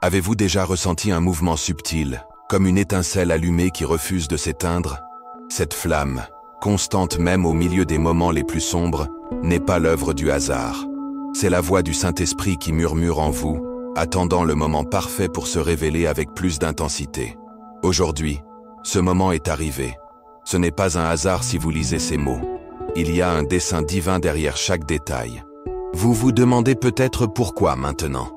Avez-vous déjà ressenti un mouvement subtil, comme une étincelle allumée qui refuse de s'éteindre? Cette flamme, constante même au milieu des moments les plus sombres, n'est pas l'œuvre du hasard. C'est la voix du Saint-Esprit qui murmure en vous, attendant le moment parfait pour se révéler avec plus d'intensité. Aujourd'hui, ce moment est arrivé. Ce n'est pas un hasard si vous lisez ces mots. Il y a un dessein divin derrière chaque détail. Vous vous demandez peut-être pourquoi maintenant.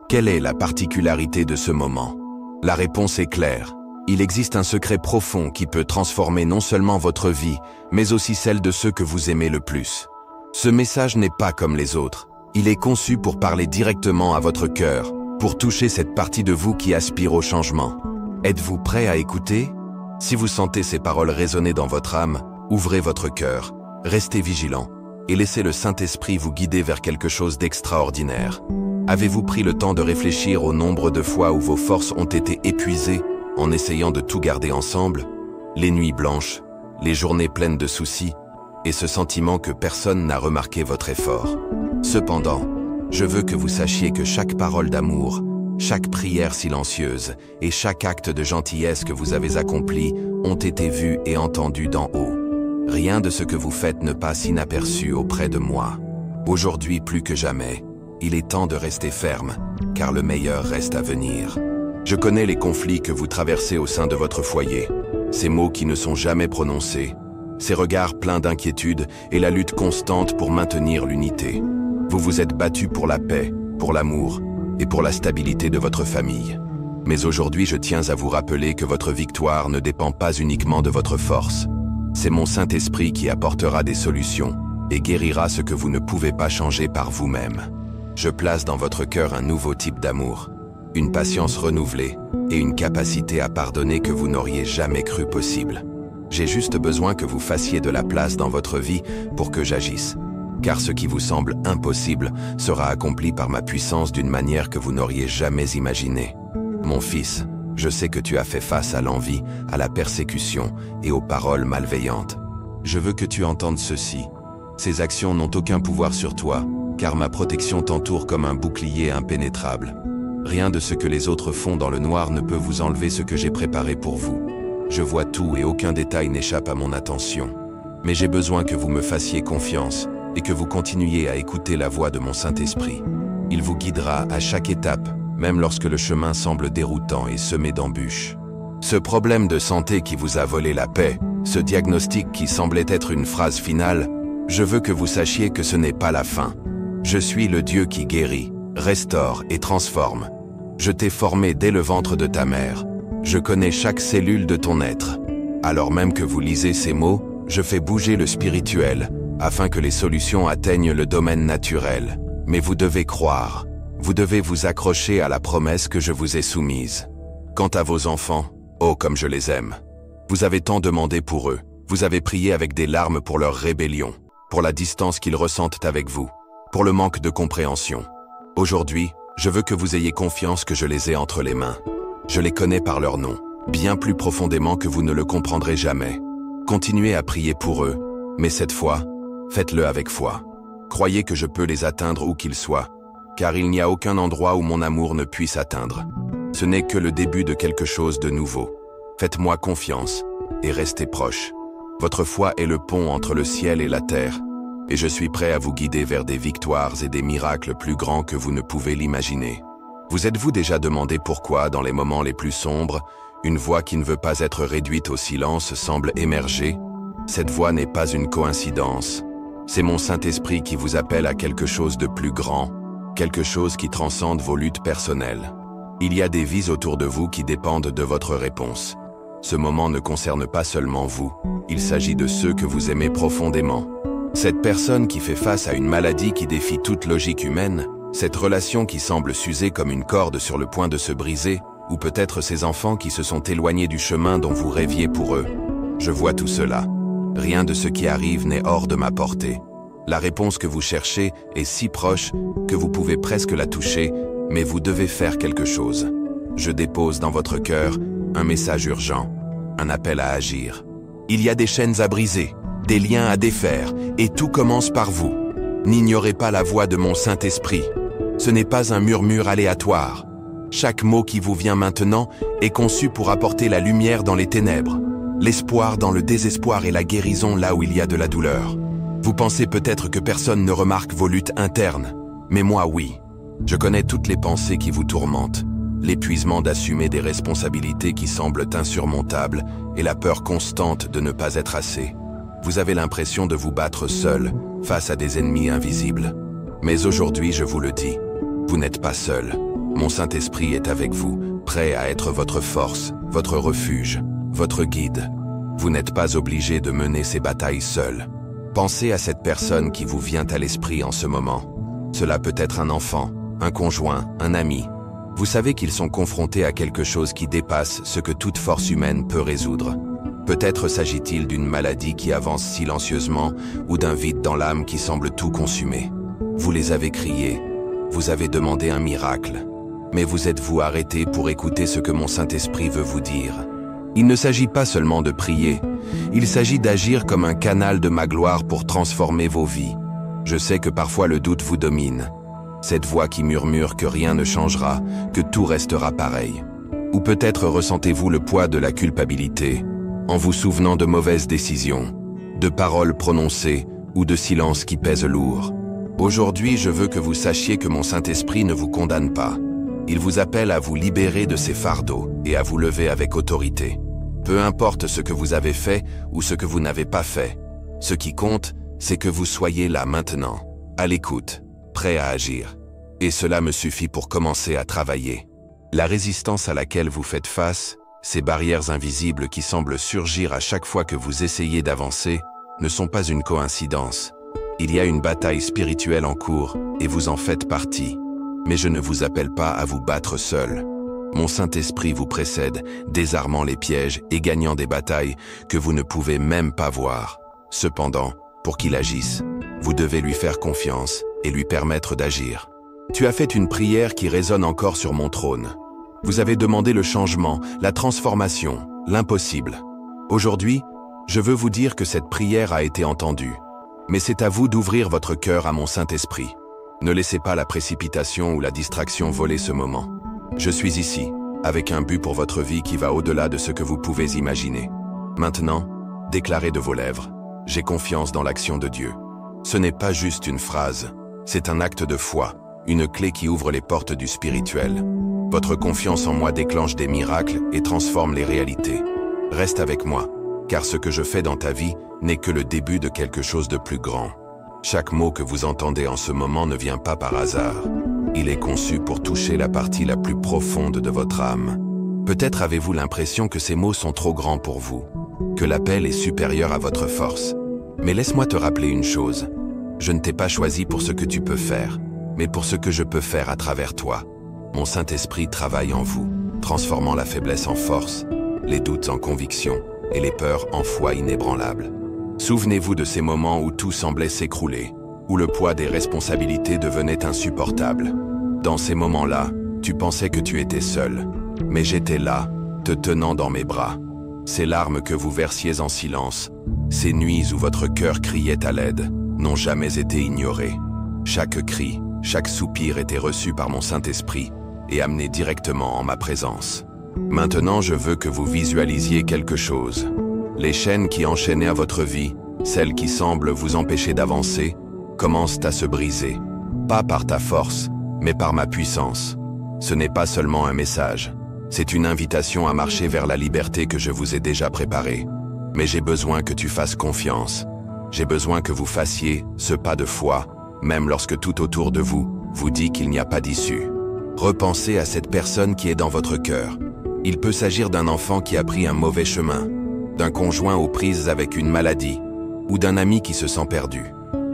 Quelle est la particularité de ce moment? La réponse est claire. Il existe un secret profond qui peut transformer non seulement votre vie, mais aussi celle de ceux que vous aimez le plus. Ce message n'est pas comme les autres. Il est conçu pour parler directement à votre cœur, pour toucher cette partie de vous qui aspire au changement. Êtes-vous prêt à écouter? Si vous sentez ces paroles résonner dans votre âme, ouvrez votre cœur, restez vigilant et laissez le Saint-Esprit vous guider vers quelque chose d'extraordinaire. Avez-vous pris le temps de réfléchir au nombre de fois où vos forces ont été épuisées en essayant de tout garder ensemble? Les nuits blanches, les journées pleines de soucis, et ce sentiment que personne n'a remarqué votre effort. Cependant, je veux que vous sachiez que chaque parole d'amour, chaque prière silencieuse et chaque acte de gentillesse que vous avez accompli ont été vus et entendus d'en haut. Rien de ce que vous faites ne passe inaperçu auprès de moi. Aujourd'hui plus que jamais, il est temps de rester ferme, car le meilleur reste à venir. Je connais les conflits que vous traversez au sein de votre foyer, ces mots qui ne sont jamais prononcés, ces regards pleins d'inquiétude et la lutte constante pour maintenir l'unité. Vous vous êtes battu pour la paix, pour l'amour et pour la stabilité de votre famille. Mais aujourd'hui, je tiens à vous rappeler que votre victoire ne dépend pas uniquement de votre force. C'est mon Saint-Esprit qui apportera des solutions et guérira ce que vous ne pouvez pas changer par vous-même. Je place dans votre cœur un nouveau type d'amour, une patience renouvelée et une capacité à pardonner que vous n'auriez jamais cru possible. J'ai juste besoin que vous fassiez de la place dans votre vie pour que j'agisse. Car ce qui vous semble impossible sera accompli par ma puissance d'une manière que vous n'auriez jamais imaginée. Mon fils, je sais que tu as fait face à l'envie, à la persécution et aux paroles malveillantes. Je veux que tu entendes ceci. Ces actions n'ont aucun pouvoir sur toi, car ma protection t'entoure comme un bouclier impénétrable. Rien de ce que les autres font dans le noir ne peut vous enlever ce que j'ai préparé pour vous. Je vois tout et aucun détail n'échappe à mon attention. Mais j'ai besoin que vous me fassiez confiance et que vous continuiez à écouter la voix de mon Saint-Esprit. Il vous guidera à chaque étape, même lorsque le chemin semble déroutant et semé d'embûches. Ce problème de santé qui vous a volé la paix, ce diagnostic qui semblait être une phrase finale, je veux que vous sachiez que ce n'est pas la fin. Je suis le Dieu qui guérit, restaure et transforme. Je t'ai formé dès le ventre de ta mère. Je connais chaque cellule de ton être. Alors même que vous lisez ces mots, je fais bouger le spirituel, afin que les solutions atteignent le domaine naturel. Mais vous devez croire. Vous devez vous accrocher à la promesse que je vous ai soumise. Quant à vos enfants, oh comme je les aime. Vous avez tant demandé pour eux. Vous avez prié avec des larmes pour leur rébellion, pour la distance qu'ils ressentent avec vous, pour le manque de compréhension. Aujourd'hui, je veux que vous ayez confiance que je les ai entre les mains. Je les connais par leur nom, bien plus profondément que vous ne le comprendrez jamais. Continuez à prier pour eux, mais cette fois, faites-le avec foi. Croyez que je peux les atteindre où qu'ils soient, car il n'y a aucun endroit où mon amour ne puisse atteindre. Ce n'est que le début de quelque chose de nouveau. Faites-moi confiance et restez proches. Votre foi est le pont entre le ciel et la terre, et je suis prêt à vous guider vers des victoires et des miracles plus grands que vous ne pouvez l'imaginer. Vous êtes-vous déjà demandé pourquoi, dans les moments les plus sombres, une voix qui ne veut pas être réduite au silence semble émerger? Cette voix n'est pas une coïncidence. C'est mon Saint-Esprit qui vous appelle à quelque chose de plus grand, quelque chose qui transcende vos luttes personnelles. Il y a des vies autour de vous qui dépendent de votre réponse. Ce moment ne concerne pas seulement vous, il s'agit de ceux que vous aimez profondément. Cette personne qui fait face à une maladie qui défie toute logique humaine, cette relation qui semble s'user comme une corde sur le point de se briser, ou peut-être ces enfants qui se sont éloignés du chemin dont vous rêviez pour eux. Je vois tout cela. Rien de ce qui arrive n'est hors de ma portée. La réponse que vous cherchez est si proche que vous pouvez presque la toucher, mais vous devez faire quelque chose. Je dépose dans votre cœur un message urgent, un appel à agir. Il y a des chaînes à briser, des liens à défaire, et tout commence par vous. N'ignorez pas la voix de mon Saint-Esprit. Ce n'est pas un murmure aléatoire. Chaque mot qui vous vient maintenant est conçu pour apporter la lumière dans les ténèbres, l'espoir dans le désespoir et la guérison là où il y a de la douleur. Vous pensez peut-être que personne ne remarque vos luttes internes, mais moi oui. Je connais toutes les pensées qui vous tourmentent, l'épuisement d'assumer des responsabilités qui semblent insurmontables et la peur constante de ne pas être assez. Vous avez l'impression de vous battre seul face à des ennemis invisibles. Mais aujourd'hui, je vous le dis, vous n'êtes pas seul. Mon Saint-Esprit est avec vous, prêt à être votre force, votre refuge, votre guide. Vous n'êtes pas obligé de mener ces batailles seul. Pensez à cette personne qui vous vient à l'esprit en ce moment. Cela peut être un enfant, un conjoint, un ami. Vous savez qu'ils sont confrontés à quelque chose qui dépasse ce que toute force humaine peut résoudre. Peut-être s'agit-il d'une maladie qui avance silencieusement ou d'un vide dans l'âme qui semble tout consumer. Vous les avez criés, vous avez demandé un miracle. Mais vous êtes-vous arrêté pour écouter ce que mon Saint-Esprit veut vous dire? Il ne s'agit pas seulement de prier, il s'agit d'agir comme un canal de ma gloire pour transformer vos vies. Je sais que parfois le doute vous domine. Cette voix qui murmure que rien ne changera, que tout restera pareil. Ou peut-être ressentez-vous le poids de la culpabilité, en vous souvenant de mauvaises décisions, de paroles prononcées ou de silences qui pèsent lourd. Aujourd'hui, je veux que vous sachiez que mon Saint-Esprit ne vous condamne pas. Il vous appelle à vous libérer de ces fardeaux et à vous lever avec autorité. Peu importe ce que vous avez fait ou ce que vous n'avez pas fait. Ce qui compte, c'est que vous soyez là maintenant, à l'écoute, prêt à agir. Et cela me suffit pour commencer à travailler. La résistance à laquelle vous faites face, ces barrières invisibles qui semblent surgir à chaque fois que vous essayez d'avancer, ne sont pas une coïncidence. Il y a une bataille spirituelle en cours et vous en faites partie. Mais je ne vous appelle pas à vous battre seul. Mon Saint-Esprit vous précède, désarmant les pièges et gagnant des batailles que vous ne pouvez même pas voir. Cependant, pour qu'il agisse, vous devez lui faire confiance et lui permettre d'agir. Tu as fait une prière qui résonne encore sur mon trône. Vous avez demandé le changement, la transformation, l'impossible. Aujourd'hui, je veux vous dire que cette prière a été entendue. Mais c'est à vous d'ouvrir votre cœur à mon Saint-Esprit. Ne laissez pas la précipitation ou la distraction voler ce moment. Je suis ici, avec un but pour votre vie qui va au-delà de ce que vous pouvez imaginer. Maintenant, déclarez de vos lèvres, « J'ai confiance dans l'action de Dieu ». Ce n'est pas juste une phrase, c'est un acte de foi, une clé qui ouvre les portes du spirituel. Votre confiance en moi déclenche des miracles et transforme les réalités. Reste avec moi, car ce que je fais dans ta vie n'est que le début de quelque chose de plus grand. Chaque mot que vous entendez en ce moment ne vient pas par hasard. Il est conçu pour toucher la partie la plus profonde de votre âme. Peut-être avez-vous l'impression que ces mots sont trop grands pour vous, que l'appel est supérieur à votre force. Mais laisse-moi te rappeler une chose. Je ne t'ai pas choisi pour ce que tu peux faire, mais pour ce que je peux faire à travers toi. Mon Saint-Esprit travaille en vous, transformant la faiblesse en force, les doutes en conviction et les peurs en foi inébranlable. Souvenez-vous de ces moments où tout semblait s'écrouler, où le poids des responsabilités devenait insupportable. Dans ces moments-là, tu pensais que tu étais seul, mais j'étais là, te tenant dans mes bras. Ces larmes que vous versiez en silence, ces nuits où votre cœur criait à l'aide, n'ont jamais été ignorées. Chaque cri, chaque soupir était reçu par mon Saint-Esprit et amené directement en ma présence. Maintenant, je veux que vous visualisiez quelque chose. Les chaînes qui enchaînaient à votre vie, celles qui semblent vous empêcher d'avancer, commencent à se briser. Pas par ta force, mais par ma puissance. Ce n'est pas seulement un message, c'est une invitation à marcher vers la liberté que je vous ai déjà préparée. Mais j'ai besoin que tu fasses confiance. J'ai besoin que vous fassiez ce pas de foi, même lorsque tout autour de vous vous dit qu'il n'y a pas d'issue. Repensez à cette personne qui est dans votre cœur. Il peut s'agir d'un enfant qui a pris un mauvais chemin, d'un conjoint aux prises avec une maladie, ou d'un ami qui se sent perdu.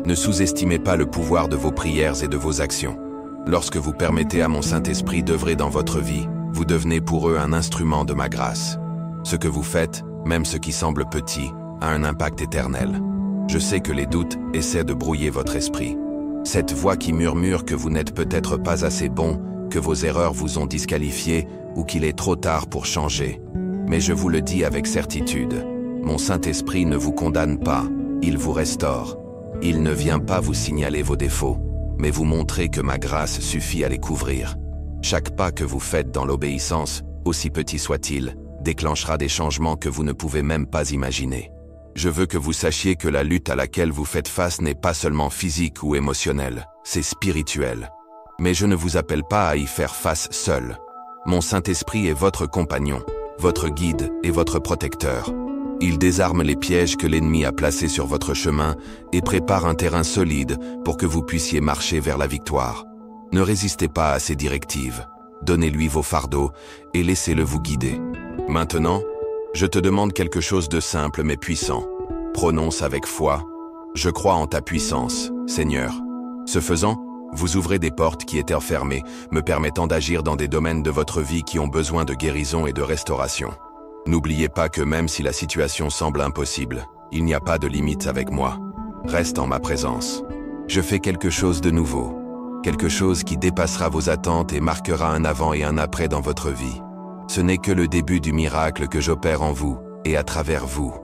Ne sous-estimez pas le pouvoir de vos prières et de vos actions. Lorsque vous permettez à mon Saint-Esprit d'œuvrer dans votre vie, vous devenez pour eux un instrument de ma grâce. Ce que vous faites, même ce qui semble petit, a un impact éternel. Je sais que les doutes essaient de brouiller votre esprit. Cette voix qui murmure que vous n'êtes peut-être pas assez bon, que vos erreurs vous ont disqualifié ou qu'il est trop tard pour changer. Mais je vous le dis avec certitude, mon Saint-Esprit ne vous condamne pas, il vous restaure. Il ne vient pas vous signaler vos défauts, mais vous montrer que ma grâce suffit à les couvrir. Chaque pas que vous faites dans l'obéissance, aussi petit soit-il, déclenchera des changements que vous ne pouvez même pas imaginer. Je veux que vous sachiez que la lutte à laquelle vous faites face n'est pas seulement physique ou émotionnelle, c'est spirituel. Mais je ne vous appelle pas à y faire face seul. Mon Saint-Esprit est votre compagnon, votre guide et votre protecteur. Il désarme les pièges que l'ennemi a placés sur votre chemin et prépare un terrain solide pour que vous puissiez marcher vers la victoire. Ne résistez pas à ses directives. Donnez-lui vos fardeaux et laissez-le vous guider. Maintenant, je te demande quelque chose de simple mais puissant. Prononce avec foi « Je crois en ta puissance, Seigneur ». Ce faisant, vous ouvrez des portes qui étaient fermées, me permettant d'agir dans des domaines de votre vie qui ont besoin de guérison et de restauration. N'oubliez pas que même si la situation semble impossible, il n'y a pas de limite avec moi. Reste en ma présence. Je fais quelque chose de nouveau. Quelque chose qui dépassera vos attentes et marquera un avant et un après dans votre vie. Ce n'est que le début du miracle que j'opère en vous et à travers vous.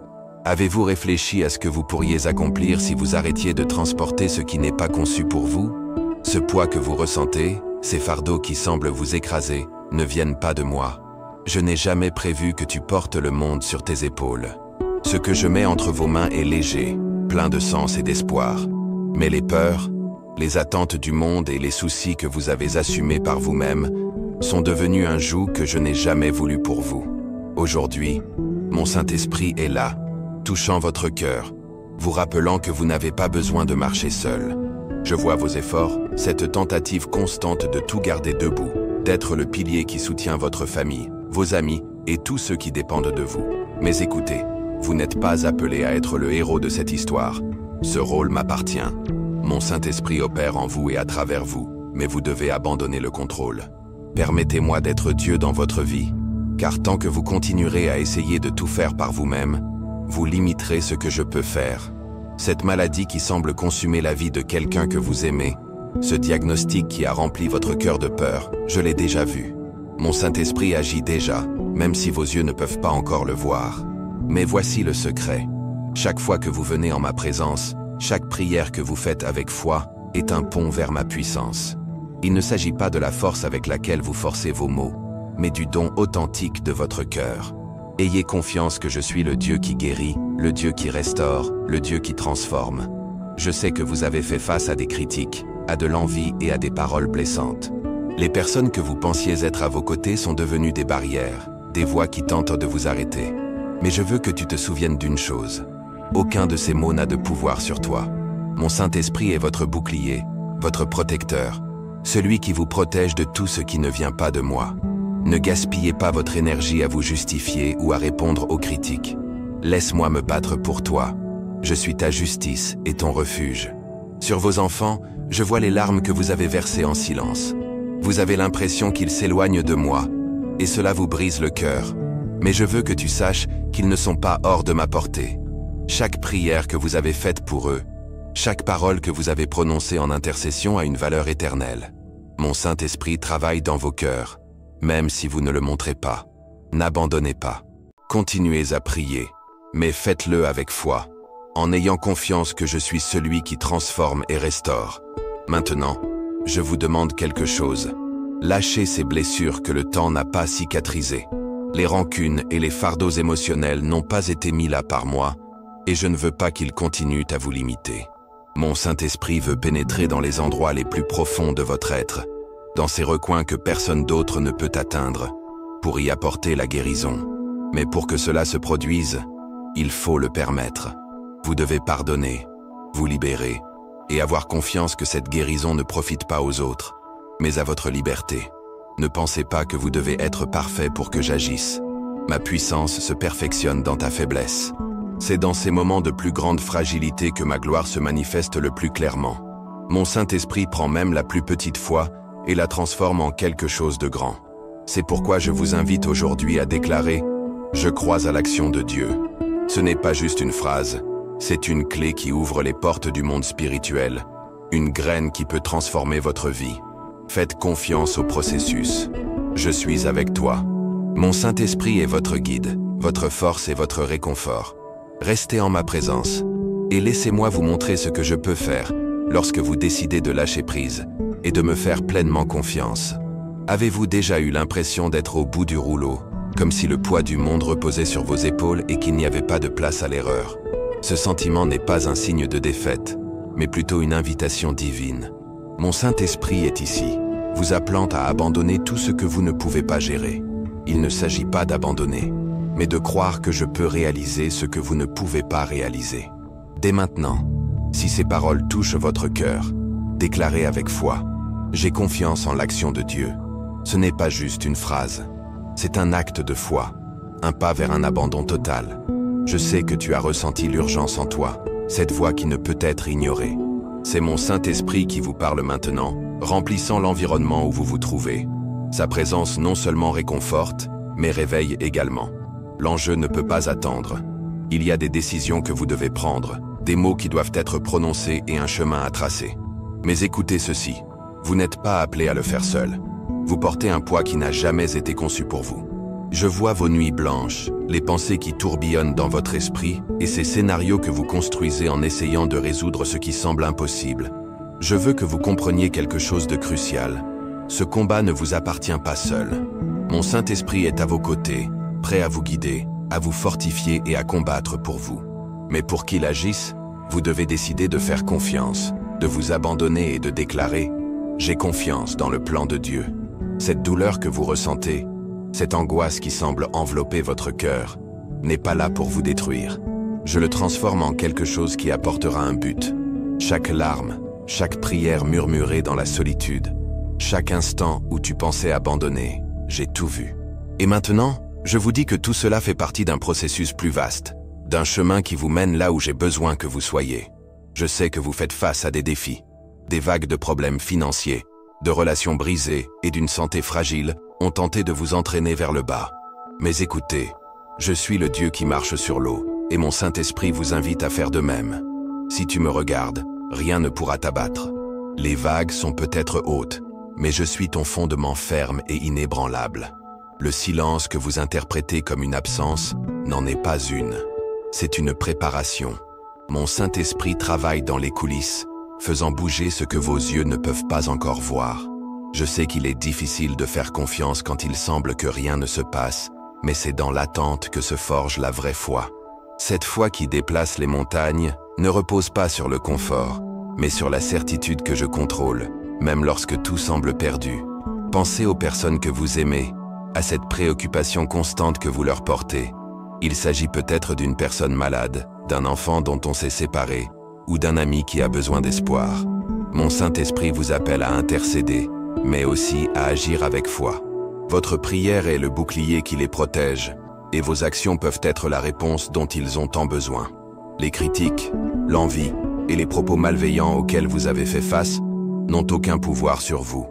Avez-vous réfléchi à ce que vous pourriez accomplir si vous arrêtiez de transporter ce qui n'est pas conçu pour vous? Ce poids que vous ressentez, ces fardeaux qui semblent vous écraser, ne viennent pas de moi. Je n'ai jamais prévu que tu portes le monde sur tes épaules. Ce que je mets entre vos mains est léger, plein de sens et d'espoir. Mais les peurs, les attentes du monde et les soucis que vous avez assumés par vous-même sont devenus un joug que je n'ai jamais voulu pour vous. Aujourd'hui, mon Saint-Esprit est là, touchant votre cœur, vous rappelant que vous n'avez pas besoin de marcher seul. Je vois vos efforts, cette tentative constante de tout garder debout, d'être le pilier qui soutient votre famille, vos amis et tous ceux qui dépendent de vous. Mais écoutez, vous n'êtes pas appelé à être le héros de cette histoire. Ce rôle m'appartient. Mon Saint-Esprit opère en vous et à travers vous, mais vous devez abandonner le contrôle. Permettez-moi d'être Dieu dans votre vie, car tant que vous continuerez à essayer de tout faire par vous-même, vous limiterez ce que je peux faire. Cette maladie qui semble consumer la vie de quelqu'un que vous aimez, ce diagnostic qui a rempli votre cœur de peur, je l'ai déjà vu. Mon Saint-Esprit agit déjà, même si vos yeux ne peuvent pas encore le voir. Mais voici le secret. Chaque fois que vous venez en ma présence, chaque prière que vous faites avec foi est un pont vers ma puissance. Il ne s'agit pas de la force avec laquelle vous forcez vos mots, mais du don authentique de votre cœur. Ayez confiance que je suis le Dieu qui guérit, le Dieu qui restaure, le Dieu qui transforme. Je sais que vous avez fait face à des critiques, à de l'envie et à des paroles blessantes. Les personnes que vous pensiez être à vos côtés sont devenues des barrières, des voix qui tentent de vous arrêter. Mais je veux que tu te souviennes d'une chose. Aucun de ces mots n'a de pouvoir sur toi. Mon Saint-Esprit est votre bouclier, votre protecteur, celui qui vous protège de tout ce qui ne vient pas de moi. Ne gaspillez pas votre énergie à vous justifier ou à répondre aux critiques. Laisse-moi me battre pour toi. Je suis ta justice et ton refuge. Sur vos enfants, je vois les larmes que vous avez versées en silence. Vous avez l'impression qu'ils s'éloignent de moi, et cela vous brise le cœur. Mais je veux que tu saches qu'ils ne sont pas hors de ma portée. Chaque prière que vous avez faite pour eux, chaque parole que vous avez prononcée en intercession a une valeur éternelle. Mon Saint-Esprit travaille dans vos cœurs, même si vous ne le montrez pas. N'abandonnez pas. Continuez à prier, mais faites-le avec foi, en ayant confiance que je suis celui qui transforme et restaure. Maintenant, je vous demande quelque chose. Lâchez ces blessures que le temps n'a pas cicatrisées. Les rancunes et les fardeaux émotionnels n'ont pas été mis là par moi, et je ne veux pas qu'ils continuent à vous limiter. Mon Saint-Esprit veut pénétrer dans les endroits les plus profonds de votre être, dans ces recoins que personne d'autre ne peut atteindre, pour y apporter la guérison. Mais pour que cela se produise, il faut le permettre. Vous devez pardonner, vous libérer, et avoir confiance que cette guérison ne profite pas aux autres, mais à votre liberté. Ne pensez pas que vous devez être parfait pour que j'agisse. Ma puissance se perfectionne dans ta faiblesse. C'est dans ces moments de plus grande fragilité que ma gloire se manifeste le plus clairement. Mon Saint-Esprit prend même la plus petite foi et la transforme en quelque chose de grand. C'est pourquoi je vous invite aujourd'hui à déclarer « Je crois à l'action de Dieu ». Ce n'est pas juste une phrase, c'est une clé qui ouvre les portes du monde spirituel, une graine qui peut transformer votre vie. Faites confiance au processus. Je suis avec toi. Mon Saint-Esprit est votre guide, votre force et votre réconfort. Restez en ma présence et laissez-moi vous montrer ce que je peux faire lorsque vous décidez de lâcher prise et de me faire pleinement confiance. Avez-vous déjà eu l'impression d'être au bout du rouleau, comme si le poids du monde reposait sur vos épaules et qu'il n'y avait pas de place à l'erreur? Ce sentiment n'est pas un signe de défaite, mais plutôt une invitation divine. Mon Saint-Esprit est ici, vous appelant à abandonner tout ce que vous ne pouvez pas gérer. Il ne s'agit pas d'abandonner, mais de croire que je peux réaliser ce que vous ne pouvez pas réaliser. Dès maintenant, si ces paroles touchent votre cœur, déclarez avec foi: j'ai confiance en l'action de Dieu. Ce n'est pas juste une phrase, c'est un acte de foi, un pas vers un abandon total. Je sais que tu as ressenti l'urgence en toi, cette voix qui ne peut être ignorée. C'est mon Saint-Esprit qui vous parle maintenant, remplissant l'environnement où vous vous trouvez. Sa présence non seulement réconforte, mais réveille également. L'enjeu ne peut pas attendre. Il y a des décisions que vous devez prendre, des mots qui doivent être prononcés et un chemin à tracer. Mais écoutez ceci, vous n'êtes pas appelé à le faire seul. Vous portez un poids qui n'a jamais été conçu pour vous. Je vois vos nuits blanches, les pensées qui tourbillonnent dans votre esprit et ces scénarios que vous construisez en essayant de résoudre ce qui semble impossible. Je veux que vous compreniez quelque chose de crucial. Ce combat ne vous appartient pas seul. Mon Saint-Esprit est à vos côtés, prêt à vous guider, à vous fortifier et à combattre pour vous. Mais pour qu'il agisse, vous devez décider de faire confiance, de vous abandonner et de déclarer « J'ai confiance dans le plan de Dieu ». Cette douleur que vous ressentez, cette angoisse qui semble envelopper votre cœur, n'est pas là pour vous détruire. Je le transforme en quelque chose qui apportera un but. Chaque larme, chaque prière murmurée dans la solitude, chaque instant où tu pensais abandonner, j'ai tout vu. Et maintenant, je vous dis que tout cela fait partie d'un processus plus vaste, d'un chemin qui vous mène là où j'ai besoin que vous soyez. Je sais que vous faites face à des défis, des vagues de problèmes financiers, de relations brisées et d'une santé fragile ont tenté de vous entraîner vers le bas. Mais écoutez, je suis le Dieu qui marche sur l'eau, et mon Saint-Esprit vous invite à faire de même. Si tu me regardes, rien ne pourra t'abattre. Les vagues sont peut-être hautes, mais je suis ton fondement ferme et inébranlable. Le silence que vous interprétez comme une absence n'en est pas une. C'est une préparation. Mon Saint-Esprit travaille dans les coulisses, faisant bouger ce que vos yeux ne peuvent pas encore voir. Je sais qu'il est difficile de faire confiance quand il semble que rien ne se passe, mais c'est dans l'attente que se forge la vraie foi. Cette foi qui déplace les montagnes ne repose pas sur le confort, mais sur la certitude que je contrôle, même lorsque tout semble perdu. Pensez aux personnes que vous aimez, à cette préoccupation constante que vous leur portez. Il s'agit peut-être d'une personne malade, d'un enfant dont on s'est séparé, ou d'un ami qui a besoin d'espoir. Mon Saint-Esprit vous appelle à intercéder, mais aussi à agir avec foi. Votre prière est le bouclier qui les protège, et vos actions peuvent être la réponse dont ils ont tant besoin. Les critiques, l'envie et les propos malveillants auxquels vous avez fait face n'ont aucun pouvoir sur vous.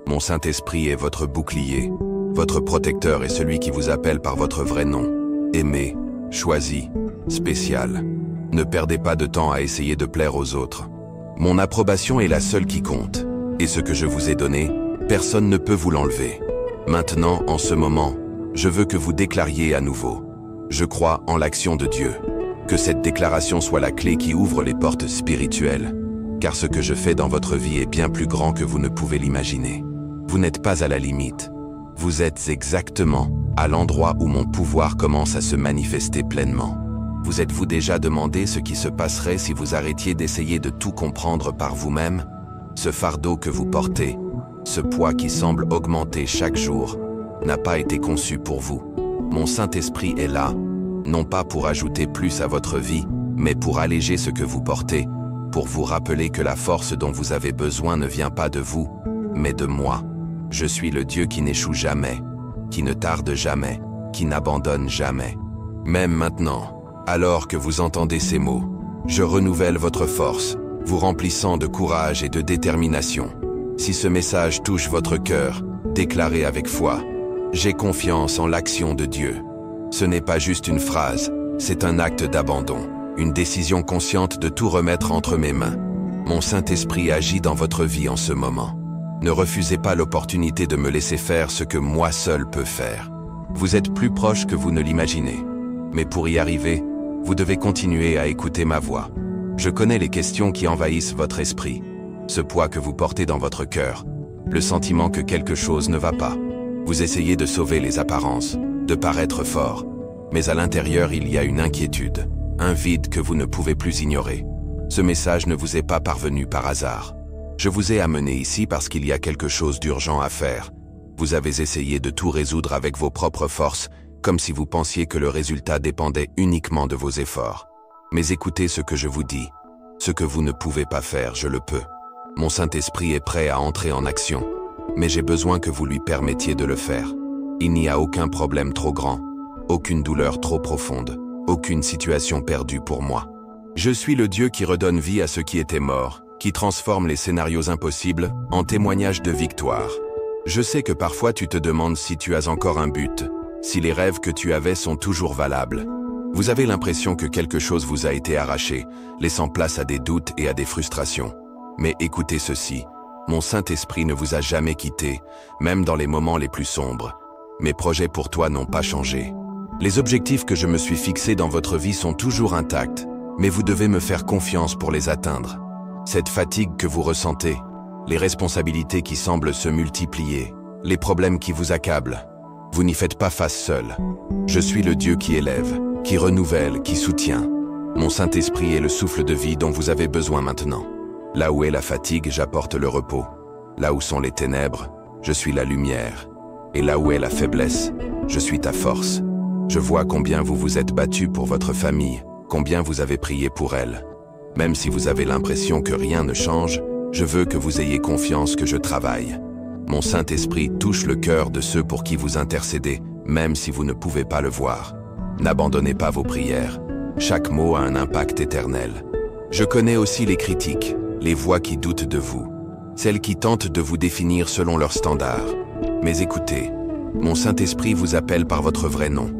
Mon Saint-Esprit est votre bouclier, votre protecteur et celui qui vous appelle par votre vrai nom. Aimé, choisi, spécial. Ne perdez pas de temps à essayer de plaire aux autres. Mon approbation est la seule qui compte, et ce que je vous ai donné, personne ne peut vous l'enlever. Maintenant, en ce moment, je veux que vous déclariez à nouveau. Je crois en l'action de Dieu. Que cette déclaration soit la clé qui ouvre les portes spirituelles, car ce que je fais dans votre vie est bien plus grand que vous ne pouvez l'imaginer. Vous n'êtes pas à la limite. Vous êtes exactement à l'endroit où mon pouvoir commence à se manifester pleinement. Vous êtes-vous déjà demandé ce qui se passerait si vous arrêtiez d'essayer de tout comprendre par vous-même? Ce fardeau que vous portez, ce poids qui semble augmenter chaque jour, n'a pas été conçu pour vous. Mon Saint-Esprit est là, non pas pour ajouter plus à votre vie, mais pour alléger ce que vous portez, pour vous rappeler que la force dont vous avez besoin ne vient pas de vous, mais de moi. Je suis le Dieu qui n'échoue jamais, qui ne tarde jamais, qui n'abandonne jamais. Même maintenant, alors que vous entendez ces mots, je renouvelle votre force, vous remplissant de courage et de détermination. Si ce message touche votre cœur, déclarez avec foi « J'ai confiance en l'action de Dieu ». Ce n'est pas juste une phrase, c'est un acte d'abandon, une décision consciente de tout remettre entre mes mains. Mon Saint-Esprit agit dans votre vie en ce moment. Ne refusez pas l'opportunité de me laisser faire ce que moi seul peux faire. Vous êtes plus proche que vous ne l'imaginez. Mais pour y arriver, vous devez continuer à écouter ma voix. Je connais les questions qui envahissent votre esprit, ce poids que vous portez dans votre cœur. le sentiment que quelque chose ne va pas. Vous essayez de sauver les apparences, de paraître fort, mais à l'intérieur il y a une inquiétude, un vide que vous ne pouvez plus ignorer. Ce message ne vous est pas parvenu par hasard. Je vous ai amené ici parce qu'il y a quelque chose d'urgent à faire. Vous avez essayé de tout résoudre avec vos propres forces, comme si vous pensiez que le résultat dépendait uniquement de vos efforts. Mais écoutez ce que je vous dis. Ce que vous ne pouvez pas faire, je le peux. Mon Saint-Esprit est prêt à entrer en action, mais j'ai besoin que vous lui permettiez de le faire. Il n'y a aucun problème trop grand, aucune douleur trop profonde, aucune situation perdue pour moi. Je suis le Dieu qui redonne vie à ceux qui étaient morts, qui transforme les scénarios impossibles en témoignages de victoire. Je sais que parfois tu te demandes si tu as encore un but, si les rêves que tu avais sont toujours valables. Vous avez l'impression que quelque chose vous a été arraché, laissant place à des doutes et à des frustrations. Mais écoutez ceci, mon Saint-Esprit ne vous a jamais quitté, même dans les moments les plus sombres. Mes projets pour toi n'ont pas changé. Les objectifs que je me suis fixés dans votre vie sont toujours intacts, mais vous devez me faire confiance pour les atteindre. Cette fatigue que vous ressentez, les responsabilités qui semblent se multiplier, les problèmes qui vous accablent, vous n'y faites pas face seul. Je suis le Dieu qui élève, qui renouvelle, qui soutient. Mon Saint-Esprit est le souffle de vie dont vous avez besoin maintenant. Là où est la fatigue, j'apporte le repos. Là où sont les ténèbres, je suis la lumière. Et là où est la faiblesse, je suis ta force. Je vois combien vous vous êtes battu pour votre famille, combien vous avez prié pour elle. Même si vous avez l'impression que rien ne change, je veux que vous ayez confiance que je travaille. Mon Saint-Esprit touche le cœur de ceux pour qui vous intercédez, même si vous ne pouvez pas le voir. N'abandonnez pas vos prières. Chaque mot a un impact éternel. Je connais aussi les critiques, les voix qui doutent de vous, celles qui tentent de vous définir selon leurs standards. Mais écoutez, mon Saint-Esprit vous appelle par votre vrai nom.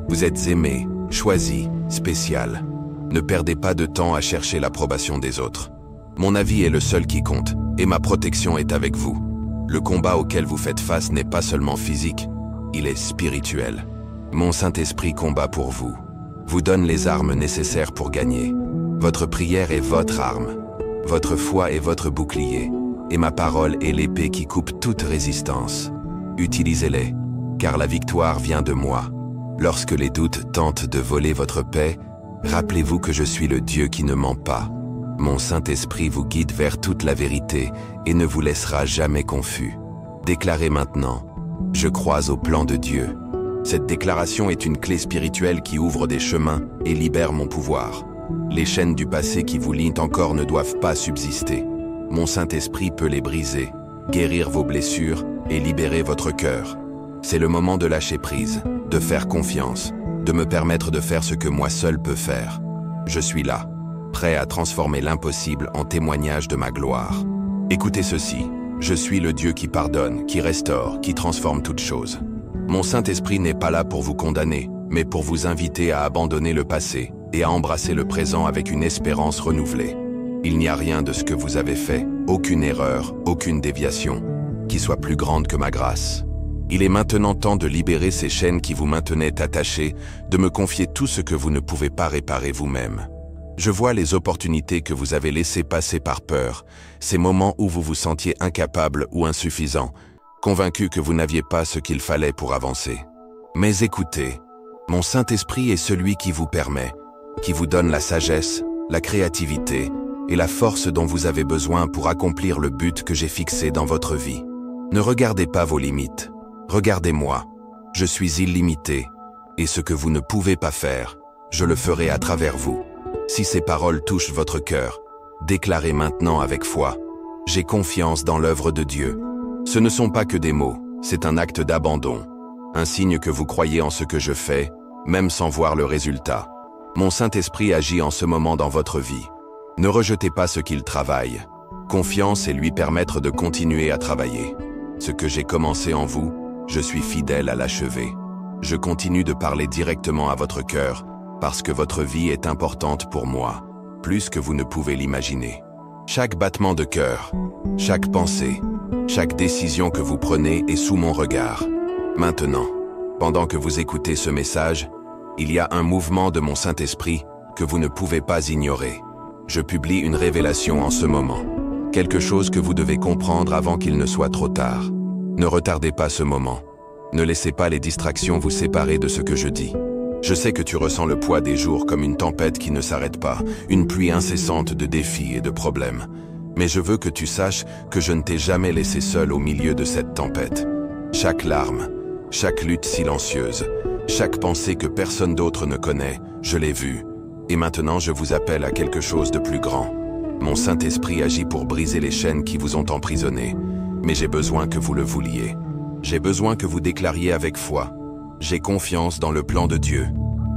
Vous êtes aimé, choisi, spécial. Ne perdez pas de temps à chercher l'approbation des autres. Mon avis est le seul qui compte, et ma protection est avec vous. Le combat auquel vous faites face n'est pas seulement physique, il est spirituel. Mon Saint-Esprit combat pour vous, vous donne les armes nécessaires pour gagner. Votre prière est votre arme, votre foi est votre bouclier, et ma parole est l'épée qui coupe toute résistance. Utilisez-les, car la victoire vient de moi. Lorsque les doutes tentent de voler votre paix, rappelez-vous que je suis le Dieu qui ne ment pas. Mon Saint-Esprit vous guide vers toute la vérité et ne vous laissera jamais confus. Déclarez maintenant, je crois au plan de Dieu. Cette déclaration est une clé spirituelle qui ouvre des chemins et libère mon pouvoir. Les chaînes du passé qui vous lient encore ne doivent pas subsister. Mon Saint-Esprit peut les briser, guérir vos blessures et libérer votre cœur. C'est le moment de lâcher prise, de faire confiance, de me permettre de faire ce que moi seul peux faire. Je suis là, prêt à transformer l'impossible en témoignage de ma gloire. Écoutez ceci, je suis le Dieu qui pardonne, qui restaure, qui transforme toutes choses. Mon Saint-Esprit n'est pas là pour vous condamner, mais pour vous inviter à abandonner le passé et à embrasser le présent avec une espérance renouvelée. Il n'y a rien de ce que vous avez fait, aucune erreur, aucune déviation, qui soit plus grande que ma grâce. Il est maintenant temps de libérer ces chaînes qui vous maintenaient attachés, de me confier tout ce que vous ne pouvez pas réparer vous-même. Je vois les opportunités que vous avez laissées passer par peur, ces moments où vous vous sentiez incapable ou insuffisant, convaincu que vous n'aviez pas ce qu'il fallait pour avancer. Mais écoutez, mon Saint-Esprit est celui qui vous permet, qui vous donne la sagesse, la créativité et la force dont vous avez besoin pour accomplir le but que j'ai fixé dans votre vie. Ne regardez pas vos limites, regardez-moi. Je suis illimité, et ce que vous ne pouvez pas faire, je le ferai à travers vous. Si ces paroles touchent votre cœur, déclarez maintenant avec foi, j'ai confiance dans l'œuvre de Dieu. Ce ne sont pas que des mots, c'est un acte d'abandon, un signe que vous croyez en ce que je fais, même sans voir le résultat. Mon Saint-Esprit agit en ce moment dans votre vie. Ne rejetez pas ce qu'il travaille. Confiance et lui permettre de continuer à travailler. Ce que j'ai commencé en vous, je suis fidèle à l'achever. Je continue de parler directement à votre cœur, parce que votre vie est importante pour moi, plus que vous ne pouvez l'imaginer. Chaque battement de cœur, chaque pensée, chaque décision que vous prenez est sous mon regard. Maintenant, pendant que vous écoutez ce message, il y a un mouvement de mon Saint-Esprit que vous ne pouvez pas ignorer. Je publie une révélation en ce moment. quelque chose que vous devez comprendre avant qu'il ne soit trop tard. Ne retardez pas ce moment. Ne laissez pas les distractions vous séparer de ce que je dis. Je sais que tu ressens le poids des jours comme une tempête qui ne s'arrête pas, une pluie incessante de défis et de problèmes. Mais je veux que tu saches que je ne t'ai jamais laissé seul au milieu de cette tempête. Chaque larme, chaque lutte silencieuse, chaque pensée que personne d'autre ne connaît, je l'ai vue. Et maintenant je vous appelle à quelque chose de plus grand. Mon Saint-Esprit agit pour briser les chaînes qui vous ont emprisonné. Mais j'ai besoin que vous le vouliez. J'ai besoin que vous déclariez avec foi. J'ai confiance dans le plan de Dieu.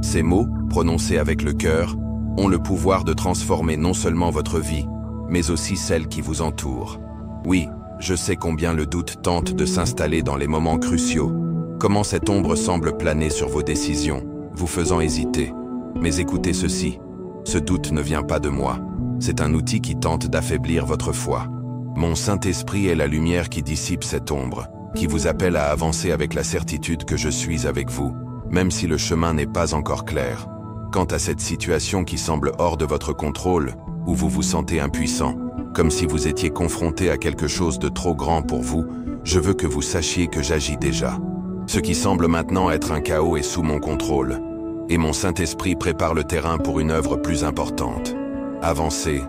Ces mots, prononcés avec le cœur, ont le pouvoir de transformer non seulement votre vie, mais aussi celle qui vous entoure. Oui, je sais combien le doute tente de s'installer dans les moments cruciaux, comment cette ombre semble planer sur vos décisions, vous faisant hésiter. Mais écoutez ceci, ce doute ne vient pas de moi, c'est un outil qui tente d'affaiblir votre foi. Mon Saint-Esprit est la lumière qui dissipe cette ombre, qui vous appelle à avancer avec la certitude que je suis avec vous, même si le chemin n'est pas encore clair. Quant à cette situation qui semble hors de votre contrôle, où vous vous sentez impuissant, comme si vous étiez confronté à quelque chose de trop grand pour vous, je veux que vous sachiez que j'agis déjà. Ce qui semble maintenant être un chaos est sous mon contrôle, et mon Saint-Esprit prépare le terrain pour une œuvre plus importante. Avancez,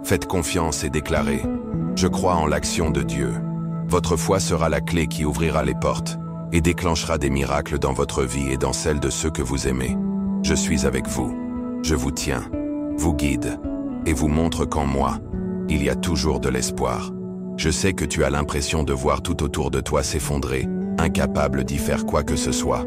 faites confiance et déclarez. Je crois en l'action de Dieu. Votre foi sera la clé qui ouvrira les portes et déclenchera des miracles dans votre vie et dans celle de ceux que vous aimez. Je suis avec vous. Je vous tiens, vous guide et vous montre qu'en moi, il y a toujours de l'espoir. Je sais que tu as l'impression de voir tout autour de toi s'effondrer, incapable d'y faire quoi que ce soit.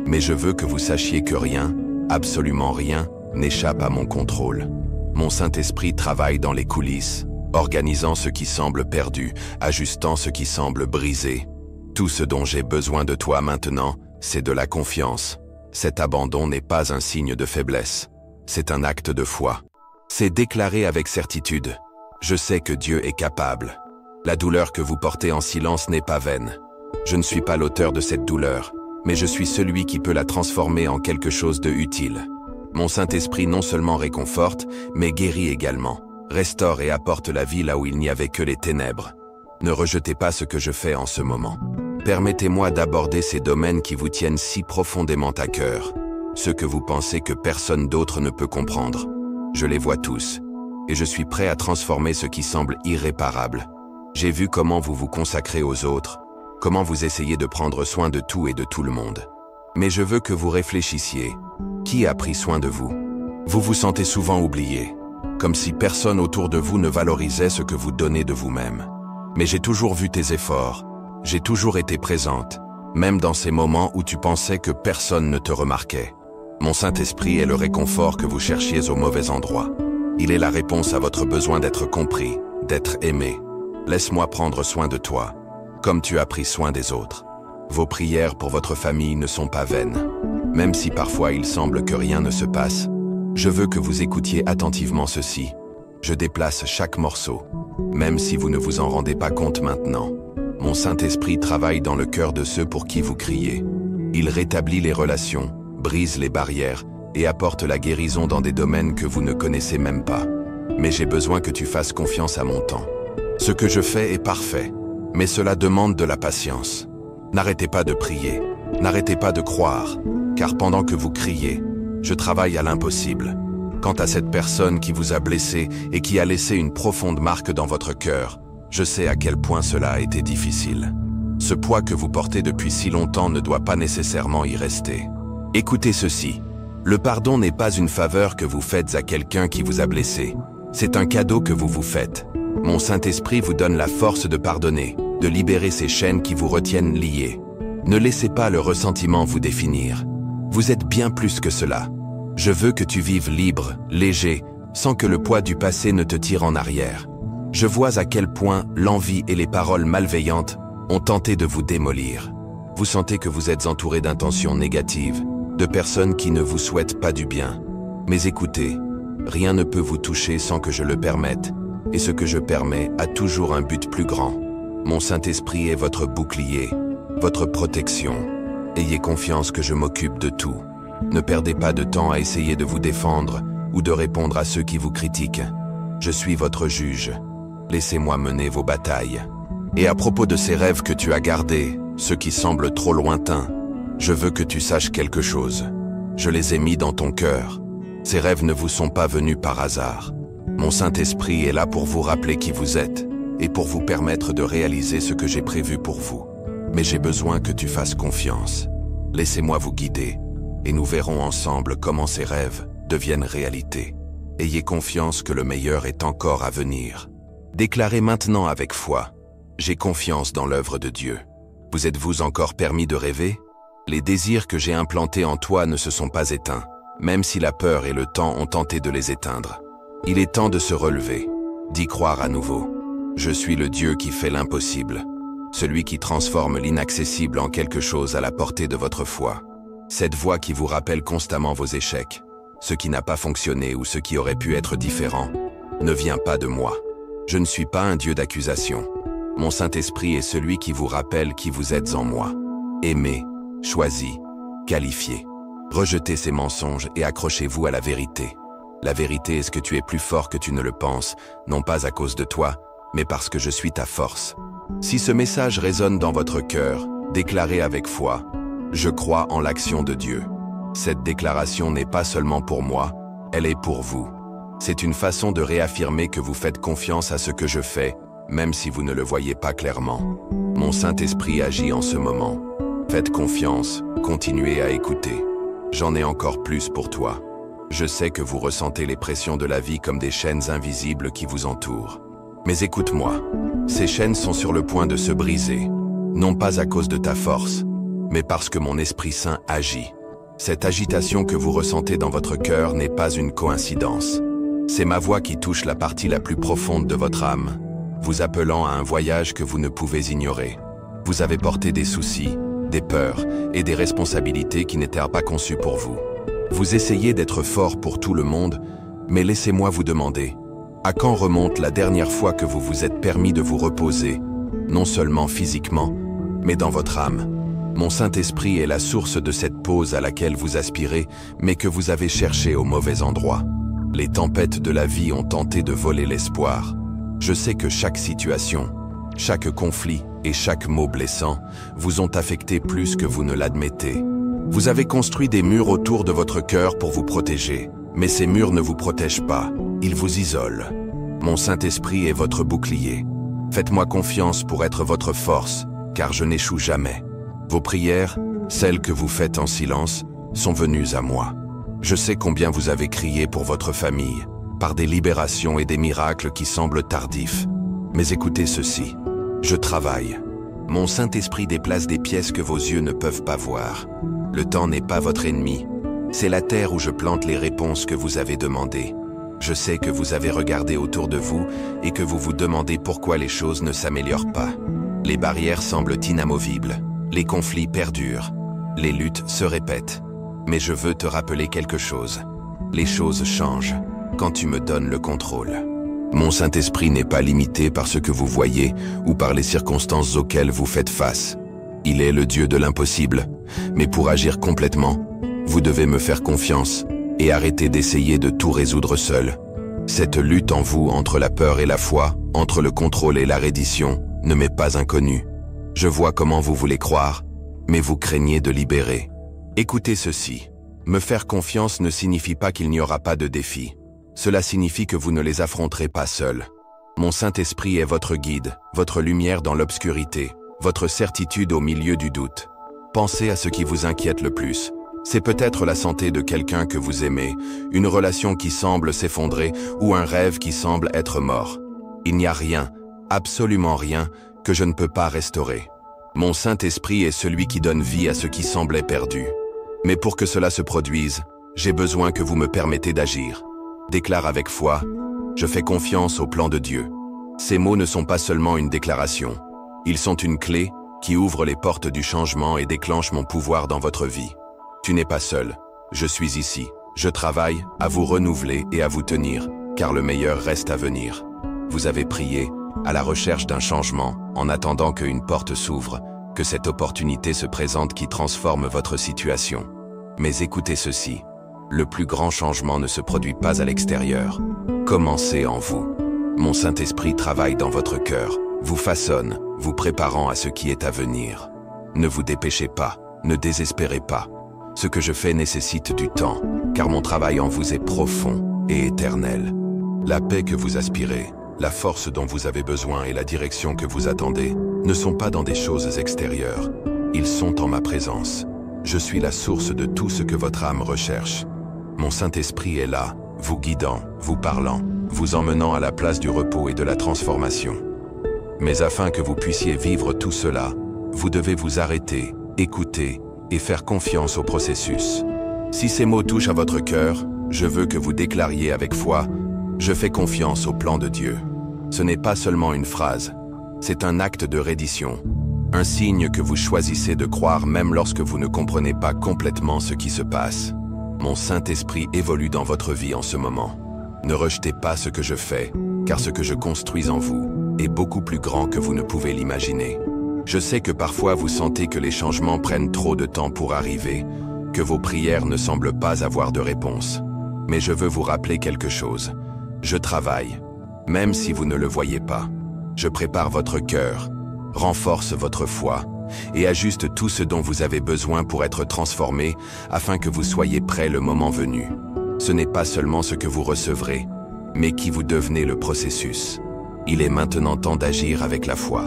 Mais je veux que vous sachiez que rien, absolument rien, n'échappe à mon contrôle. Mon Saint-Esprit travaille dans les coulisses, organisant ce qui semble perdu, ajustant ce qui semble brisé. Tout ce dont j'ai besoin de toi maintenant, c'est de la confiance. Cet abandon n'est pas un signe de faiblesse, c'est un acte de foi. C'est déclarer avec certitude. Je sais que Dieu est capable. La douleur que vous portez en silence n'est pas vaine. Je ne suis pas l'auteur de cette douleur, mais je suis celui qui peut la transformer en quelque chose de utile. Mon Saint-Esprit non seulement réconforte, mais guérit également, restaure et apporte la vie là où il n'y avait que les ténèbres. Ne rejetez pas ce que je fais en ce moment. Permettez-moi d'aborder ces domaines qui vous tiennent si profondément à cœur, ceux que vous pensez que personne d'autre ne peut comprendre. Je les vois tous, et je suis prêt à transformer ce qui semble irréparable. J'ai vu comment vous vous consacrez aux autres, comment vous essayez de prendre soin de tout et de tout le monde. Mais je veux que vous réfléchissiez. Qui a pris soin de vous? Vous vous sentez souvent oublié, comme si personne autour de vous ne valorisait ce que vous donnez de vous-même. Mais j'ai toujours vu tes efforts, j'ai toujours été présente, même dans ces moments où tu pensais que personne ne te remarquait. Mon Saint-Esprit est le réconfort que vous cherchiez au mauvais endroit. Il est la réponse à votre besoin d'être compris, d'être aimé. Laisse-moi prendre soin de toi, comme tu as pris soin des autres. Vos prières pour votre famille ne sont pas vaines. Même si parfois il semble que rien ne se passe, je veux que vous écoutiez attentivement ceci. Je déplace chaque morceau, même si vous ne vous en rendez pas compte maintenant. Mon Saint-Esprit travaille dans le cœur de ceux pour qui vous criez. Il rétablit les relations, brise les barrières et apporte la guérison dans des domaines que vous ne connaissez même pas. Mais j'ai besoin que tu fasses confiance à mon temps. Ce que je fais est parfait, mais cela demande de la patience. N'arrêtez pas de prier, n'arrêtez pas de croire, car pendant que vous criez, je travaille à l'impossible. Quant à cette personne qui vous a blessé et qui a laissé une profonde marque dans votre cœur, je sais à quel point cela a été difficile. Ce poids que vous portez depuis si longtemps ne doit pas nécessairement y rester. Écoutez ceci, le pardon n'est pas une faveur que vous faites à quelqu'un qui vous a blessé. C'est un cadeau que vous vous faites. Mon Saint-Esprit vous donne la force de pardonner, de libérer ces chaînes qui vous retiennent liés. Ne laissez pas le ressentiment vous définir. Vous êtes bien plus que cela. Je veux que tu vives libre, léger, sans que le poids du passé ne te tire en arrière. Je vois à quel point l'envie et les paroles malveillantes ont tenté de vous démolir. Vous sentez que vous êtes entouré d'intentions négatives, de personnes qui ne vous souhaitent pas du bien. Mais écoutez, rien ne peut vous toucher sans que je le permette, et ce que je permets a toujours un but plus grand. Mon Saint-Esprit est votre bouclier, votre protection. Ayez confiance que je m'occupe de tout. Ne perdez pas de temps à essayer de vous défendre ou de répondre à ceux qui vous critiquent. Je suis votre juge. Laissez-moi mener vos batailles. Et à propos de ces rêves que tu as gardés, ceux qui semblent trop lointains, je veux que tu saches quelque chose. Je les ai mis dans ton cœur. Ces rêves ne vous sont pas venus par hasard. Mon Saint-Esprit est là pour vous rappeler qui vous êtes et pour vous permettre de réaliser ce que j'ai prévu pour vous. Mais j'ai besoin que tu fasses confiance. Laissez-moi vous guider et nous verrons ensemble comment ces rêves deviennent réalité. Ayez confiance que le meilleur est encore à venir. Déclarez maintenant avec foi: j'ai confiance dans l'œuvre de Dieu. Vous êtes-vous encore permis de rêver? Les désirs que j'ai implantés en toi ne se sont pas éteints, même si la peur et le temps ont tenté de les éteindre. Il est temps de se relever, d'y croire à nouveau. Je suis le Dieu qui fait l'impossible, celui qui transforme l'inaccessible en quelque chose à la portée de votre foi. Cette voix qui vous rappelle constamment vos échecs, ce qui n'a pas fonctionné ou ce qui aurait pu être différent, ne vient pas de moi. Je ne suis pas un Dieu d'accusation. Mon Saint-Esprit est celui qui vous rappelle qui vous êtes en moi. Aimez, choisis, qualifiez. Rejetez ces mensonges et accrochez-vous à la vérité. La vérité est ce que tu es plus fort que tu ne le penses, non pas à cause de toi, mais parce que je suis ta force. Si ce message résonne dans votre cœur, déclarez avec foi: je crois en l'action de Dieu. Cette déclaration n'est pas seulement pour moi, elle est pour vous. C'est une façon de réaffirmer que vous faites confiance à ce que je fais, même si vous ne le voyez pas clairement. Mon Saint-Esprit agit en ce moment. Faites confiance, continuez à écouter. J'en ai encore plus pour toi. Je sais que vous ressentez les pressions de la vie comme des chaînes invisibles qui vous entourent. Mais écoute-moi, ces chaînes sont sur le point de se briser, non pas à cause de ta force, mais parce que mon Esprit Saint agit. Cette agitation que vous ressentez dans votre cœur n'est pas une coïncidence. C'est ma voix qui touche la partie la plus profonde de votre âme, vous appelant à un voyage que vous ne pouvez ignorer. Vous avez porté des soucis, des peurs et des responsabilités qui n'étaient pas conçues pour vous. Vous essayez d'être fort pour tout le monde, mais laissez-moi vous demander: à quand remonte la dernière fois que vous vous êtes permis de vous reposer, non seulement physiquement, mais dans votre âme? Mon Saint-Esprit est la source de cette pause à laquelle vous aspirez, mais que vous avez cherchée au mauvais endroit. Les tempêtes de la vie ont tenté de voler l'espoir. Je sais que chaque situation, chaque conflit et chaque mot blessant vous ont affecté plus que vous ne l'admettez. Vous avez construit des murs autour de votre cœur pour vous protéger, mais ces murs ne vous protègent pas, ils vous isolent. Mon Saint-Esprit est votre bouclier. Faites-moi confiance pour être votre force, car je n'échoue jamais. Vos prières, celles que vous faites en silence, sont venues à moi. Je sais combien vous avez crié pour votre famille, par des libérations et des miracles qui semblent tardifs. Mais écoutez ceci, je travaille. Mon Saint-Esprit déplace des pièces que vos yeux ne peuvent pas voir. Le temps n'est pas votre ennemi. C'est la terre où je plante les réponses que vous avez demandées. Je sais que vous avez regardé autour de vous et que vous vous demandez pourquoi les choses ne s'améliorent pas. Les barrières semblent inamovibles. Les conflits perdurent. Les luttes se répètent. Mais je veux te rappeler quelque chose. Les choses changent quand tu me donnes le contrôle. Mon Saint-Esprit n'est pas limité par ce que vous voyez ou par les circonstances auxquelles vous faites face. Il est le Dieu de l'impossible. Mais pour agir complètement, vous devez me faire confiance et arrêter d'essayer de tout résoudre seul. Cette lutte en vous entre la peur et la foi, entre le contrôle et la reddition, ne m'est pas inconnue. Je vois comment vous voulez croire, mais vous craignez de libérer. Écoutez ceci. Me faire confiance ne signifie pas qu'il n'y aura pas de défis. Cela signifie que vous ne les affronterez pas seul. Mon Saint-Esprit est votre guide, votre lumière dans l'obscurité, votre certitude au milieu du doute. Pensez à ce qui vous inquiète le plus. C'est peut-être la santé de quelqu'un que vous aimez, une relation qui semble s'effondrer ou un rêve qui semble être mort. Il n'y a rien, absolument rien, que je ne peux pas restaurer. Mon Saint-Esprit est celui qui donne vie à ce qui semblait perdu. Mais pour que cela se produise, j'ai besoin que vous me permettez d'agir. Déclare avec foi: je fais confiance au plan de Dieu. Ces mots ne sont pas seulement une déclaration. Ils sont une clé qui ouvre les portes du changement et déclenche mon pouvoir dans votre vie. Tu n'es pas seul. Je suis ici. Je travaille à vous renouveler et à vous tenir, car le meilleur reste à venir. Vous avez prié, à la recherche d'un changement, en attendant qu'une porte s'ouvre, que cette opportunité se présente qui transforme votre situation. Mais écoutez ceci, le plus grand changement ne se produit pas à l'extérieur. Commencez en vous. Mon Saint-Esprit travaille dans votre cœur, vous façonne, vous préparant à ce qui est à venir. Ne vous dépêchez pas, ne désespérez pas. Ce que je fais nécessite du temps, car mon travail en vous est profond et éternel. La paix que vous aspirez, la force dont vous avez besoin et la direction que vous attendez ne sont pas dans des choses extérieures. Ils sont en ma présence. Je suis la source de tout ce que votre âme recherche. Mon Saint-Esprit est là, vous guidant, vous parlant, vous emmenant à la place du repos et de la transformation. Mais afin que vous puissiez vivre tout cela, vous devez vous arrêter, écouter et faire confiance au processus. Si ces mots touchent à votre cœur, je veux que vous déclariez avec foi « Je fais confiance au plan de Dieu ». Ce n'est pas seulement une phrase, c'est un acte de reddition, un signe que vous choisissez de croire même lorsque vous ne comprenez pas complètement ce qui se passe. Mon Saint-Esprit évolue dans votre vie en ce moment. Ne rejetez pas ce que je fais, car ce que je construis en vous est beaucoup plus grand que vous ne pouvez l'imaginer. Je sais que parfois vous sentez que les changements prennent trop de temps pour arriver, que vos prières ne semblent pas avoir de réponse. Mais je veux vous rappeler quelque chose. Je travaille, même si vous ne le voyez pas. Je prépare votre cœur, renforce votre foi et ajuste tout ce dont vous avez besoin pour être transformé afin que vous soyez prêt le moment venu. Ce n'est pas seulement ce que vous recevrez, mais qui vous devenez le processus. Il est maintenant temps d'agir avec la foi.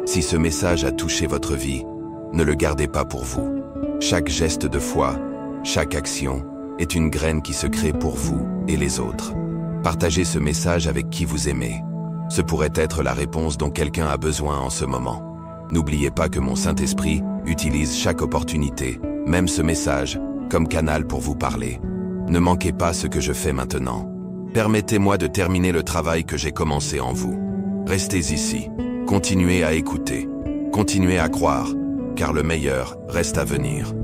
Si ce message a touché votre vie, ne le gardez pas pour vous. Chaque geste de foi, chaque action, est une graine qui se crée pour vous et les autres. Partagez ce message avec qui vous aimez. Ce pourrait être la réponse dont quelqu'un a besoin en ce moment. N'oubliez pas que mon Saint-Esprit utilise chaque opportunité, même ce message, comme canal pour vous parler. Ne manquez pas ce que je fais maintenant. Permettez-moi de terminer le travail que j'ai commencé en vous. Restez ici, continuez à écouter, continuez à croire, car le meilleur reste à venir.